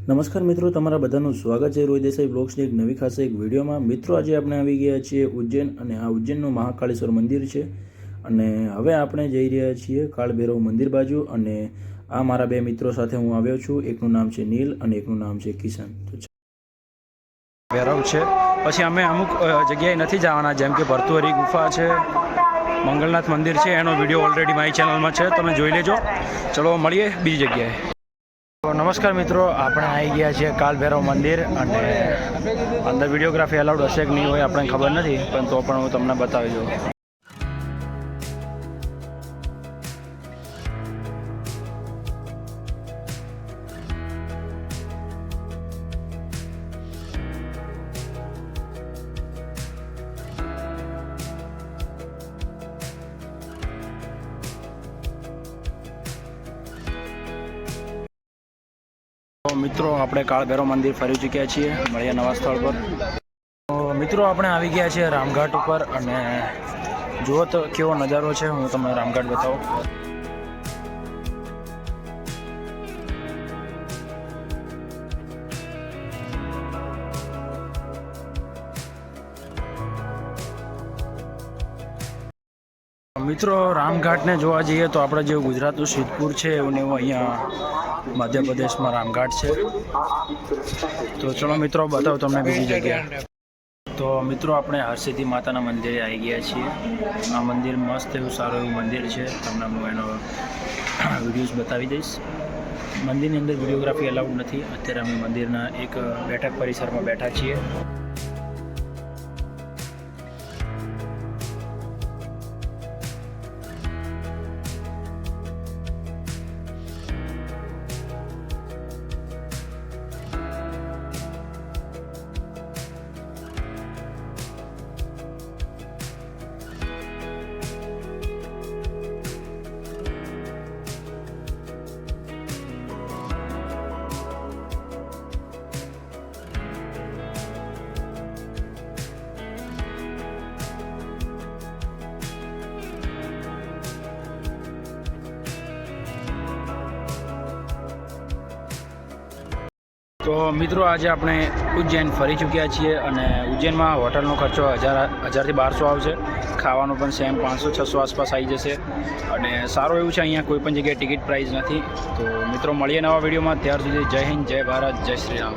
નમસ્કાર મિત્રો, તમારા બધાનું સ્વાગત છે રોહિત દેસાઈ બ્લોગ્સની એક નવી ખાસ એક વિડીયોમાં। મિત્રો, આજે આપણે આવી ગયા છીએ ઉજ્જૈન, અને આ ઉજ્જૈનનું મહાકાળેશ્વર મંદિર છે। અને હવે આપણે જઈ રહ્યા છીએ કાળભૈરવ મંદિર બાજુ। અને આ મારા બે મિત્રો સાથે હું આવ્યો છું, એકનું નામ છે નીલ અને એકનું નામ છે કિશન। ભૈરવ છે, પછી અમે અમુક જગ્યાએ નથી જવાના, જેમ કે ભરતુહરી ગુફા છે, મંગલનાથ મંદિર છે, એનો વિડીયો ઓલરેડી મારી ચેનલમાં છે, તમે જોઈ લેજો। ચલો મળીએ બીજી જગ્યાએ। નમસ્કાર મિત્રો, આપણે આવી ગયા છીએ કાળભૈરવ મંદિર, અને અંદર વિડીયોગ્રાફી અલાઉડ હશે કે નહીં હોય આપણને ખબર નથી, પણ તો પણ હું તમને બતાવી દઉં। મિત્રો, આપણે કાળભૈરવ મંદિર ફરી ચૂક્યા છીએ, મળીએ નવા સ્થળ પર। તો મિત્રો, આપણે આવી ગયા છીએ રામઘાટ ઉપર, અને જુઓ તો કેવો નજારો છે, હું તમને રામઘાટ બતાવું। મિત્રો, રામઘાટને જોવા જઈએ તો આપણે જે ગુજરાતનું સિદ્ધપુર છે એવું એવું અહીંયા મધ્યપ્રદેશમાં રામઘાટ છે। તો ચલો મિત્રો, બતાવો તમને બીજી જગ્યા। તો મિત્રો, આપણે હરસિદ્ધિ માતાના મંદિરે આવી ગયા છીએ। આ મંદિર મસ્ત એવું સારું એવું મંદિર છે, તમને હું એનો વિડીયોઝ બતાવી દઈશ। મંદિરની અંદર વિડીયોગ્રાફી અલાઉડ નથી। અત્યારે અમે મંદિરના એક બેઠક પરિસરમાં બેઠા છીએ। તો મિત્રો, આજે આપણે ઉજ્જૈન ફરી ચૂક્યા છીએ, અને ઉજ્જૈનમાં હોટલનો ખર્ચો 1000થી 1200 આવશે। ખાવાનું પણ સેમ 500-600 આસપાસ આવી જશે, અને સારું એવું છે, અહીંયા કોઈ પણ જગ્યાએ ટિકિટ પ્રાઇસ નથી। તો મિત્રો, મળીએ નવા વિડીયોમાં, ત્યાર સુધી જય હિન્દ, જય ભારત, જય શ્રી રામ।